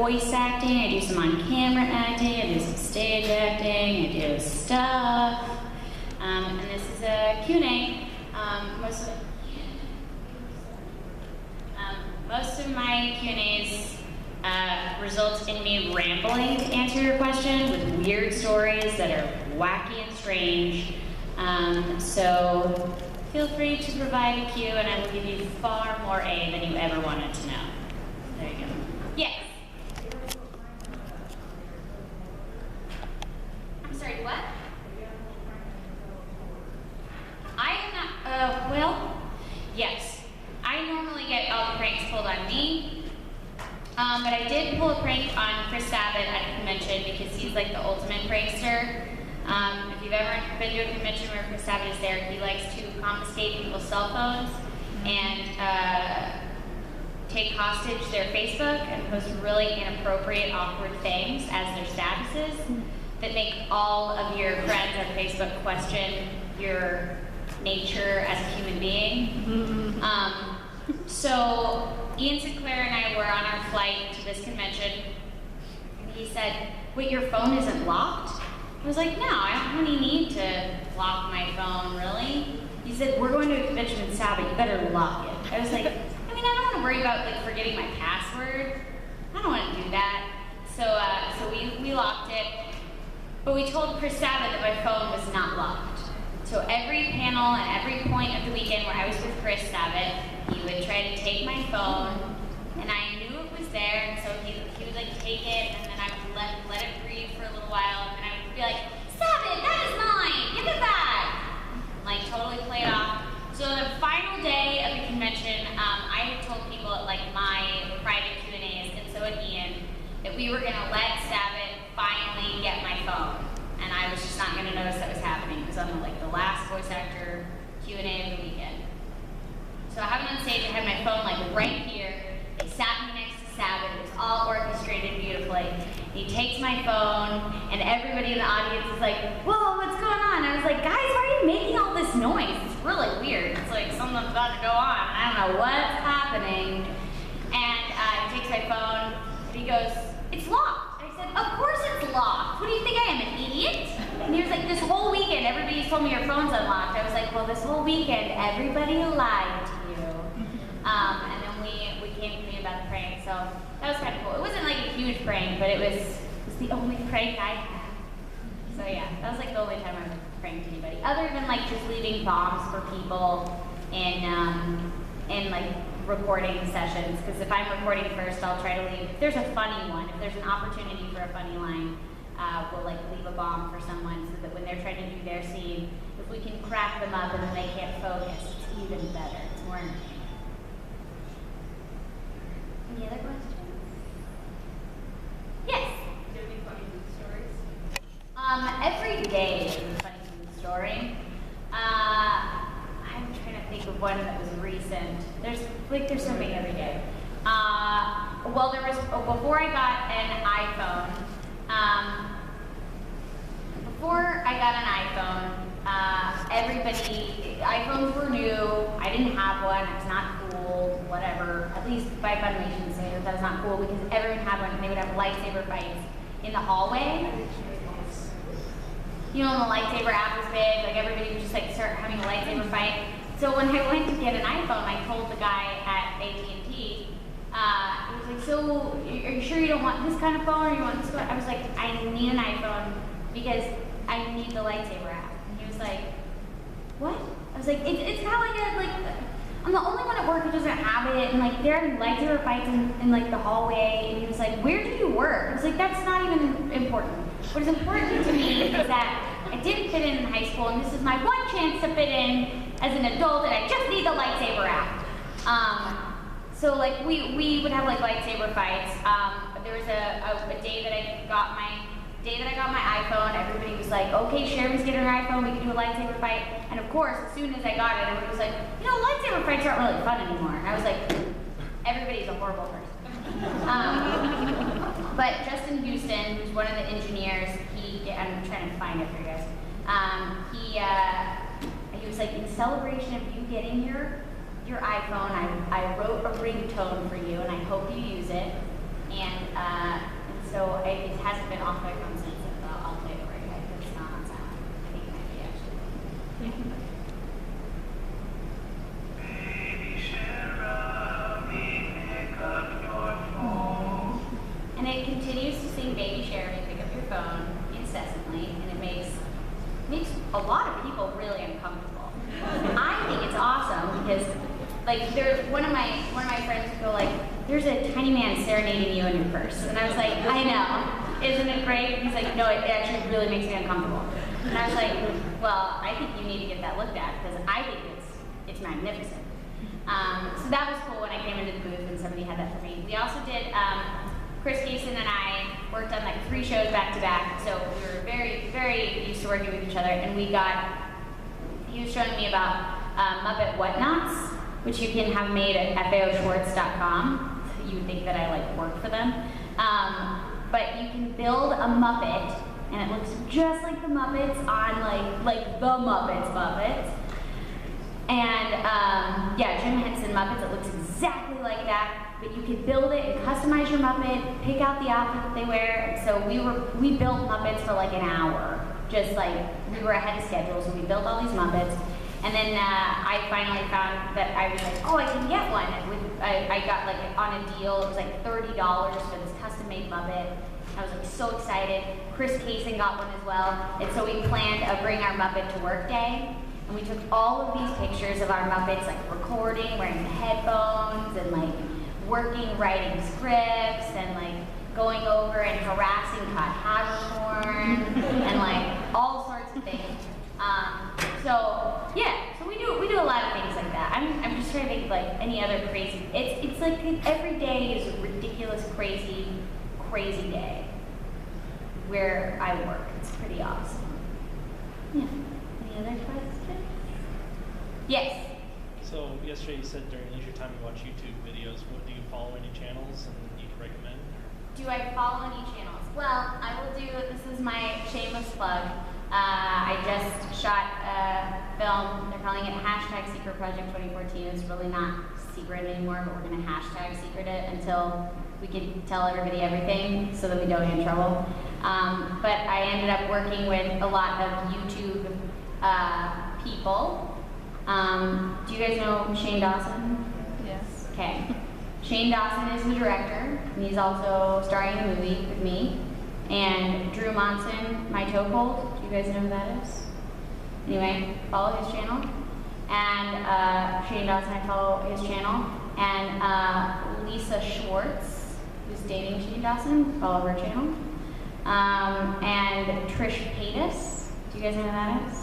voice acting, I do some on-camera acting, I do some stage acting, I do stuff. And this is a Q&A. Most of my Q&As result in me rambling to answer your question with weird stories that are wacky and strange. So feel free to provide a Q and I will give you far more A than you ever wanted to know. There you go. Yes? I'm sorry, what? I am not, well, yes. I normally get all the pranks pulled on me, but I did pull a prank on Chris Sabat at a convention because he's like the ultimate prankster. If you've ever been to a convention where Chris Sabat is there, he likes to confiscate people's cell phones and take hostage their Facebook and post really inappropriate, awkward things as their statuses that make all of your friends on Facebook question your nature as a human being. So Ian Sinclair and I were on our flight to this convention, and he said, "Wait, your phone isn't locked?" I was like, "No, I don't really need to lock my phone, really." He said, "We're going to a convention in Sabbath, you better lock it." I was like, I mean, I don't want to worry about like forgetting my password. I don't want to do that. So we locked it, but we told Chris Sabat that my phone was not locked. So every panel and every point of the weekend where I was with Chris Sabat, he would try to take my phone, and I knew it was there, and so he would like take it, and then I would let it breathe for a little while, and then I would be like, "Sabat, that is mine! Give it back!" Like totally play it off. So the final day of the convention, I had told people at like my private Q&As, and so had Ian, that we were gonna let Sabat finally get my phone. And I was just not going to notice that was happening. It was on the last voice actor Q&A of the weekend. So I have it on stage. I had my phone like right here. They sat me next to Sabat. It was all orchestrated beautifully. He takes my phone, and everybody in the audience is like, "Whoa, what's going on?" I was like, "Guys, why are you making all this noise? It's really weird. It's like something's about to go on. I don't know what's happening." And he takes my phone, and he goes, "It's locked." I said, "Of course it's locked. What do you think I am, an idiot?" And he was like, "This whole weekend, everybody's told me your phone's unlocked." I was like, "Well, this whole weekend, everybody lied to you." And then we came to me about the prank, so that was kind of cool. It wasn't like a huge prank, but it was the only prank I had. So yeah, that was like the only time I pranked anybody, other than like just leaving bombs for people in like recording sessions, because if I'm recording first, I'll try to leave. If there's a funny one, if there's an opportunity for a funny line, we'll like leave a bomb for someone so that when they're trying to do their scene, if we can crack them up and then they can't focus, it's even better. It's more entertaining. Any other questions? Yes? Do you have any funny food stories? Every day is a funny food story. I'm trying to think of one that was recent. There's so many every day. Well, there was, before I got an iPhone, iPhones were new, I didn't have one, it was not cool, whatever. At least by Funimation standards, that was not cool because everyone had one and they would have lightsaber fights in the hallway. You know, when the lightsaber app was big, like everybody would just like start having a lightsaber fight. So when I went to get an iPhone, I told the guy at AT&T, he was like, "So, are you sure you don't want this kind of phone or you want this one?" I was like, "I need an iPhone because I need the lightsaber app." And he was like, "What?" I was like, it's kind of like I'm the only one at work who doesn't have it, and like they're having lightsaber fights in like the hallway, and he was like, "Where do you work?" I was like, "That's not even important. What is important to me is that I didn't fit in high school, and this is my one chance to fit in as an adult, and I just need the lightsaber app." So like we would have like lightsaber fights. There was a day that I got my iPhone, everybody was like, "Okay, Cherami's getting her iPhone, we can do a lightsaber fight." And of course, as soon as I got it, everybody was like, "You know, lightsaber fights aren't really fun anymore." And I was like, everybody's a horrible person. But Justin Houston, who's one of the engineers, I'm trying to find it for you guys. He was like, "In celebration of you getting your iPhone, I wrote a ringtone for you, and I hope you use it. And so it hasn't been off my phone since, but I'll play it right away because it's not on silent. I think it might be actually. Yeah. And it continues to sing Baby Cherami, pick up your phone incessantly, and it makes a lot of people really uncomfortable. I think it's awesome because, like, there's one of my friends would go like, "There's a tiny man serenading you in your purse," and I was like, "I know, isn't it great?" He's like, "No, it actually really makes me uncomfortable," and I was like, "Well, I think you need to get that looked at because I think it's magnificent." So that was cool when I came into the booth and somebody had that for me. We also did. Chris Gayson and I worked on like 3 shows back to back, so we were very, very used to working with each other. And he was showing me about Muppet Whatnots, which you can have made at faoschwartz.com. You would think that I like work for them, but you can build a Muppet, and it looks just like the Muppets on like the Muppets. And yeah, Jim Henson Muppets. It looks exactly like that. But you could build it and customize your Muppet, pick out the outfit that they wear. So we built Muppets for like an hour, just like we were ahead of schedule. So we built all these Muppets, and then I finally found that I was like, oh, I can get one. And I got like on a deal. It was like $30 for this custom-made Muppet. I was like so excited. Chris Kaysen got one as well, and so we planned a Bring Our Muppet to Work day. And we took all of these pictures of our Muppets, like recording, wearing the headphones, and like working, writing scripts, and like going over and harassing Todd Hagelhorn, and like all sorts of things. So yeah, so we do a lot of things like that. I'm just trying to think of like any other crazy. It's like every day is a ridiculous, crazy day where I work. It's pretty awesome. Yeah. Any other questions? Yes. So yesterday you said during leisure time you watch YouTube videos. What do you follow any channels and you can recommend? Do I follow any channels? Well, I will do, this is my shameless plug. I just shot a film, they're calling it #Secret Project 2014. It's really not secret anymore, but we're gonna #secret it until we can tell everybody everything so that we don't get in trouble. But I ended up working with a lot of YouTube people. Do you guys know Shane Dawson? Yes. Okay. Shane Dawson is the director, and he's also starring in a movie with me. And Drew Monson, My Toehold. Do you guys know who that is? Anyway, follow his channel. And Shane Dawson, I follow his channel. And Lisa Schwartz, who's dating Shane Dawson, follow her channel. And Trish Paytas. Do you guys know who that is?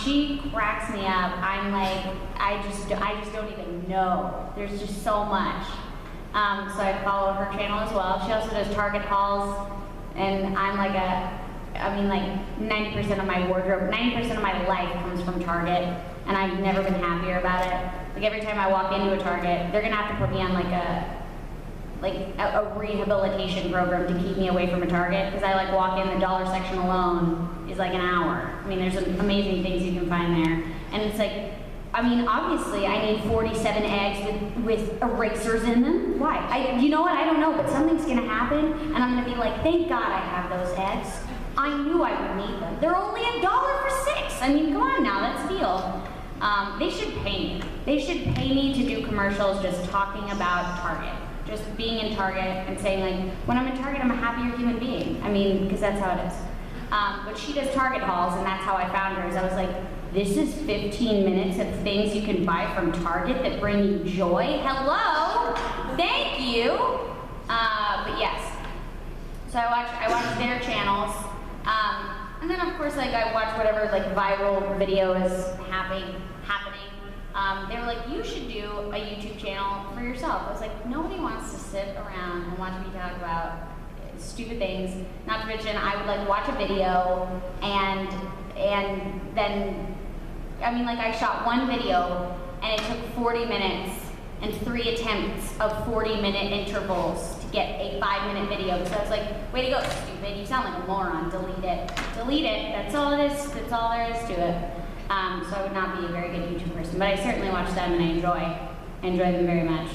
She cracks me up. I'm like, I just don't even know. There's just so much. So I follow her channel as well. She also does Target hauls, and I'm like like 90% of my wardrobe, 90% of my life comes from Target, and I've never been happier about it. Like every time I walk into a Target, they're gonna have to put me on like a rehabilitation program to keep me away from a Target, because I like walk in, the dollar section alone is like an hour. I mean, there's some amazing things you can find there. And it's like, I mean, obviously I need 47 eggs with erasers in them. Why? You know what, I don't know, but something's gonna happen, and I'm gonna be like, thank God I have those eggs. I knew I would need them. They're only $1 for 6. I mean, come on now, let's deal. They should pay me. They should pay me to do commercials just talking about Target. Just being in Target and saying like, when I'm in Target, I'm a happier human being. I mean, because that's how it is. But she does Target hauls, and that's how I found her. Is I was like, this is 15 minutes of things you can buy from Target that bring you joy. Hello, thank you. But yes, so I watch their channels, and then of course like I watch whatever like viral video is happening. They were like, you should do a YouTube channel for yourself. I was like, nobody wants to sit around and watch me talk about stupid things. Not to mention, I would like watch a video and then, I mean, like I shot one video and it took 40 minutes and 3 attempts of 40-minute intervals to get a 5-minute video. So I was like, way to go, stupid. You sound like a moron. Delete it. Delete it. That's all it is. That's all there is to it. So I would not be a very good YouTube person, but I certainly watch them and I enjoy them very much.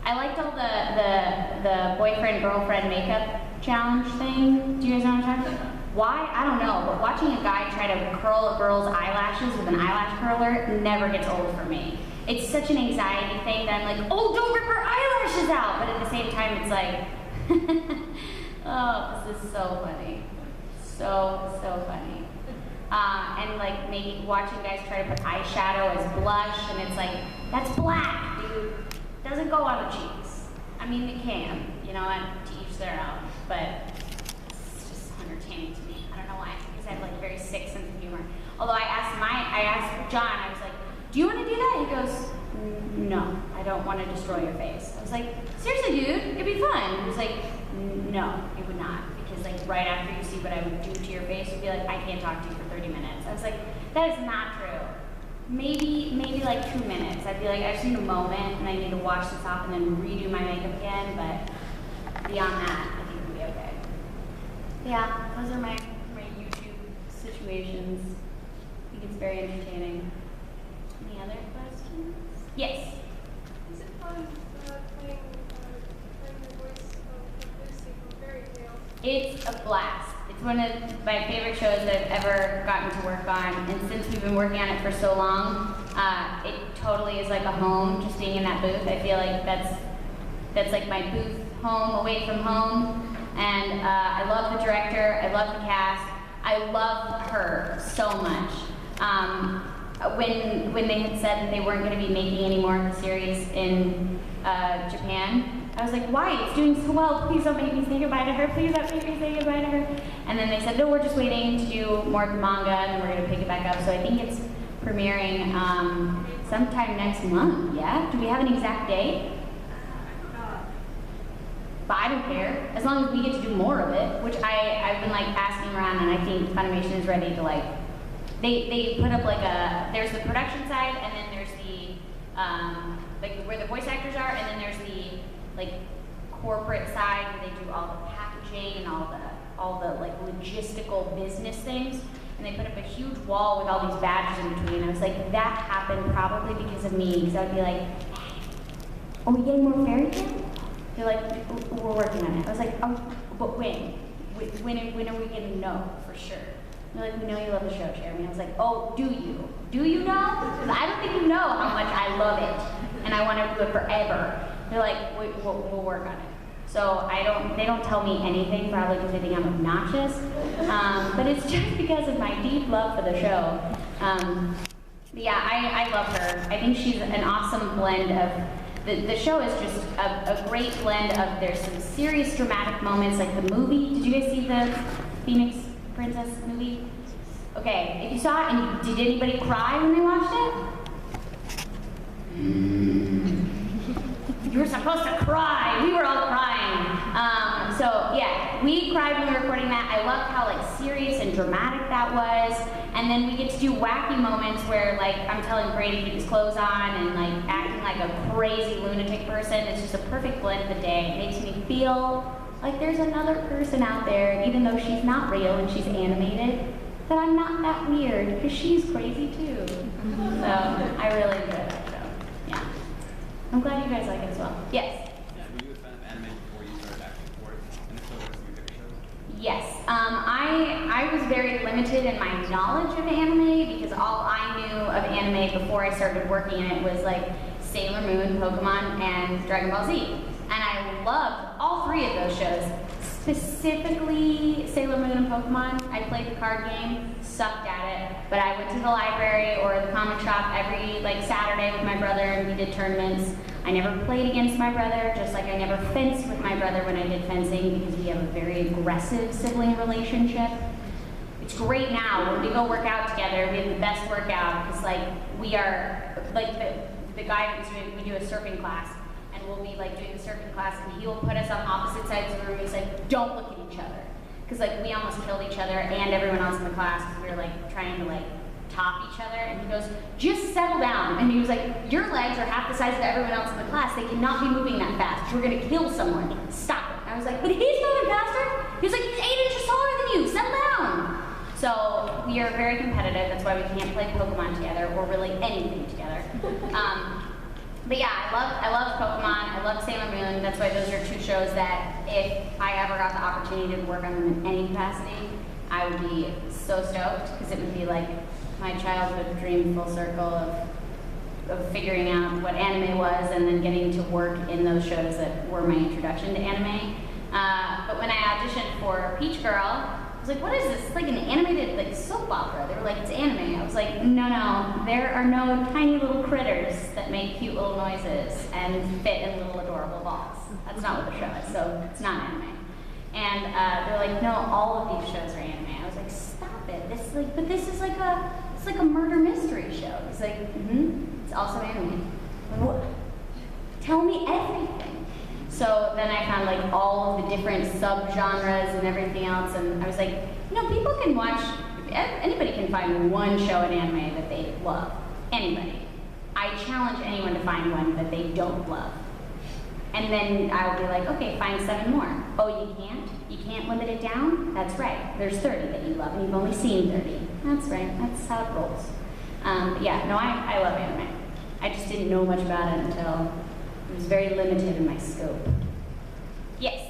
I liked all the boyfriend-girlfriend makeup challenge thing. Do you guys know what I'm talking about? Why? I don't know, but watching a guy try to curl a girl's eyelashes with an eyelash curler never gets old for me. It's such an anxiety thing that I'm like, oh, don't rip her eyelashes out! But at the same time, it's like, oh, this is so funny. So funny. And like maybe watching guys try to put eyeshadow as blush, and it's like, that's black, dude. Doesn't go on the cheeks. I mean, it can, you know, to each their own, but it's just entertaining to me. I don't know why, because I have like a very sick sense of humor. Although I asked John, I was like, do you want to do that? He goes, no, I don't want to destroy your face. I was like, seriously, dude, it'd be fun. He was like, no, it would not. Because like right after you see what I would do to your face, you'd be like, I can't talk to you for 30 minutes. I was like, that is not true. Maybe like 2 minutes. I'd be like, I just need a moment and I need to wash this off and then redo my makeup again, but beyond that, I think it'll be okay. Yeah, those are my YouTube situations. I think it's very entertaining. Any other questions? Yes? Is it fun playing the voice of Lucy from Fairy Tale? It's a blast. It's one of my favorite shows that I've ever gotten to work on, and since we've been working on it for so long, it totally is like a home, just being in that booth. I feel like that's like my booth home, away from home, and I love the director, I love the cast, I love her so much. When they had said that they weren't going to be making any more of the series in Japan, I was like, why? It's doing so well. Please don't make me say goodbye to her. Please don't make me say goodbye to her. And then they said, no, we're just waiting to do more of the manga, and then we're going to pick it back up. So I think it's premiering sometime next month, yeah? Do we have an exact date? But I don't care, as long as we get to do more of it, which I've been like asking around, and I think Funimation is ready to like, they put up like there's the production side, and then there's the, like where the voice actors are, and then there's the like corporate side where they do all the packaging and all the like logistical business things. And they put up a huge wall with all these badges in between. I was like, that happened probably because of me, because I would be like, hey, are we getting more fairy tale? They're like, we're working on it. I was like, oh, but when? When are we going to know for sure? They're like, we know you love the show, Cherami. I was like, oh, do you? Do you know? Because I don't think you know how much I love it, and I want to do it forever. They're like, we'll work on it. So they don't tell me anything, probably because they think I'm obnoxious. But it's just because of my deep love for the show. But yeah, I love her. I think she's an awesome blend of, the show is just a great blend of, there's some serious dramatic moments, like the movie. Did you guys see the Phoenix Princess movie? Okay, if you saw it, and did anybody cry when they watched it? You were supposed to cry. We were all crying. So yeah, we cried when we were recording that. I loved how like serious and dramatic that was. And then we get to do wacky moments where like I'm telling Brady to keep his clothes on and like acting like a crazy lunatic person. It's just a perfect blend of the day. It makes me feel like there's another person out there, even though she's not real and she's animated, that I'm not that weird, because she's crazy too. So I really enjoy that show. Yeah. I'm glad you guys like it as well. Yes? Yeah, were you a fan of anime before you started acting for it? And if so, what are some of your favorite shows? Yes. I was very limited in my knowledge of anime, because all I knew of anime before I started working in it was like Sailor Moon, Pokemon, and Dragon Ball Z. And I loved all three of those shows. Specifically Sailor Moon and Pokemon. I played the card game, sucked at it, but I went to the library or the comic shop every like Saturday with my brother, and we did tournaments. I never played against my brother, just like I never fenced with my brother when I did fencing, because we have a very aggressive sibling relationship. It's great now when we go work out together. We have the best workout, because like we are like the guy who's doing, we do a surfing class. We'll be like doing the surfing class, and he will put us on opposite sides of the room. He's like, don't look at each other. Because like we almost killed each other and everyone else in the class, because we were like trying to like top each other. And he goes, just settle down. And he was like, your legs are half the size of everyone else in the class. They cannot be moving that fast. We're gonna kill someone. Stop it. And I was like, but he's moving faster. He was like, he's 8 inches taller than you. Settle down. So we are very competitive. That's why we can't play Pokemon together or really anything together. But yeah, I love Pokemon, I love Sailor Moon. That's why those are two shows that if I ever got the opportunity to work on them in any capacity, I would be so stoked, because it would be like my childhood dream full circle of figuring out what anime was and then getting to work in those shows that were my introduction to anime. But when I auditioned for Peach Girl, I was like, what is this? It's like an animated like soap opera. They were like, it's anime. I was like, no, there are no tiny little critters that make cute little noises and fit in little adorable balls. That's not what the show is, so it's not anime. And they're like, no, all of these shows are anime. I was like, stop it. But this is like a murder mystery show. He's like, it's also anime. What? Tell me everything. So then I found like all of the different subgenres and everything else, and I was like, people can watch, anybody can find one show in anime that they love. Anybody. I challenge anyone to find one that they don't love. And then I would be like, okay, find 7 more. Oh, you can't? You can't limit it down? That's right. There's 30 that you love, and you've only seen 30. That's right. That's how it rolls. But yeah, no, I love anime. I just didn't know much about it until it was very limited in my scope. Yes?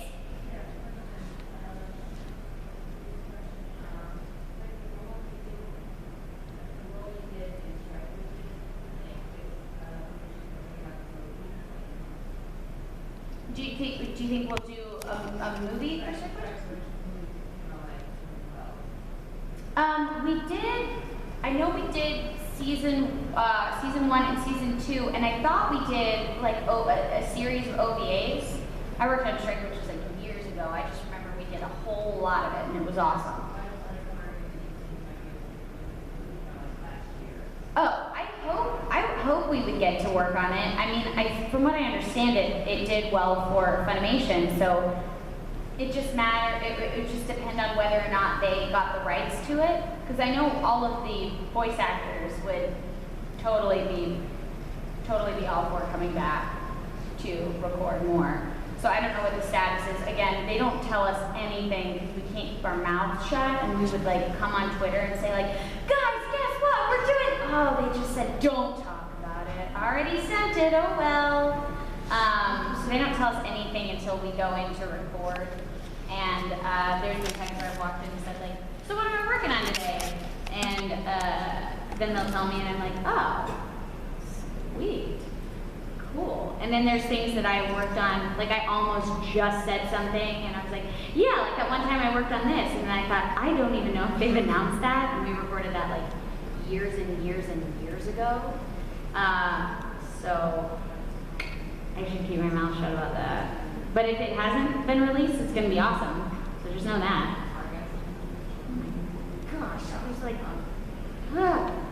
Do you think we'll do a movie or something? We did. I know we did season 1 and season 2, and I thought we did like a series of OVAs. I worked on Shrek, which was like years ago. I just remember we did a whole lot of it, and it was awesome. Oh, I hope we would get to work on it. I mean, from what I understand, it did well for Funimation, so it just it just depend on whether or not they got the rights to it. Because I know all of the voice actors would totally be all for coming back to record more. So I don't know what the status is. Again, they don't tell us anything because we can't keep our mouths shut, and we would like come on Twitter and say like, guys, guess what? We're doing. Oh, they just said don't talk about it. Already sent it. Oh well. So they don't tell us anything until we go in to record. And there's been times where I've walked in and said like, so what am I working on today? And then they'll tell me, and I'm like, oh, sweet. Cool. And then there's things that I worked on, like I almost just said something, and I was like, yeah, like that one time I worked on this, and then I thought, I don't even know if they've announced that, and we recorded that like years and years and years ago. So I should keep my mouth shut about that. But if it hasn't been released, it's going to be awesome. So just know that. Oh my gosh, I was like,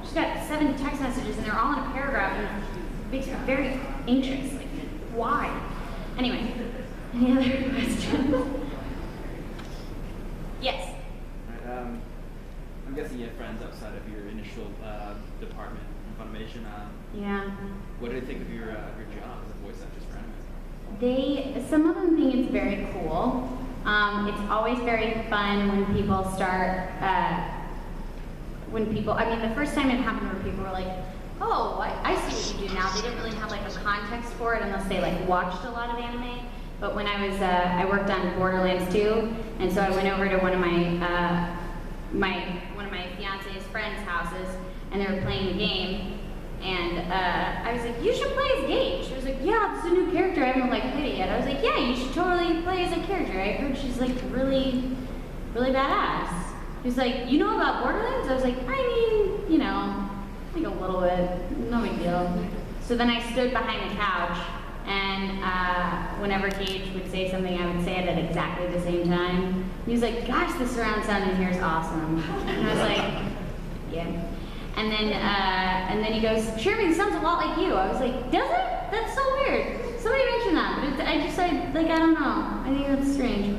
she's got 7 text messages, and they're all in a paragraph, and it makes me very anxious. Like, why? Anyway, any other questions? Yes? I'm guessing you have friends outside of your initial department in Funimation. Yeah. What do they think of your job as a voice actress for anime? Some of them think it's very cool. It's always very fun when people start, I mean, the first time it happened where people were like, oh, I see what you do now. They didn't really have like a context for it unless they like watched a lot of anime. But when I was, I worked on Borderlands 2, and so I went over to one of my fiance's friends' houses, and they were playing the game. And I was like, you should play as Gage. She was like, yeah, this is a new character. I haven't like played it yet. I was like, yeah, you should totally play as a character. I heard she's like really, really badass. She was like, you know about Borderlands? I was like, I mean, you know, like a little bit, no big deal. So then I stood behind the couch, and whenever Gage would say something, I would say it at exactly the same time. He was like, gosh, the surround sound in here is awesome. And I was like, yeah. And then he goes, Cherami, it sounds a lot like you. I was like, does it? That's so weird. Somebody mentioned that, but I just said, like, I don't know. I think that's strange.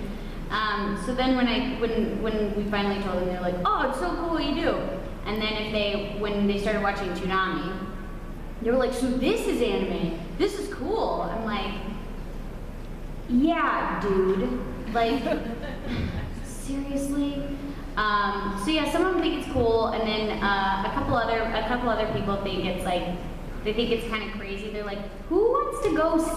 So then when we finally told them, they're like, oh, it's so cool what you do. And then when they started watching Cherami, they were like, so this is anime. This is cool. I'm like, yeah, dude. Like, seriously? So yeah, some of them think it's cool, and then a couple other people think it's like They think it's kind of crazy. They're like, who wants to go see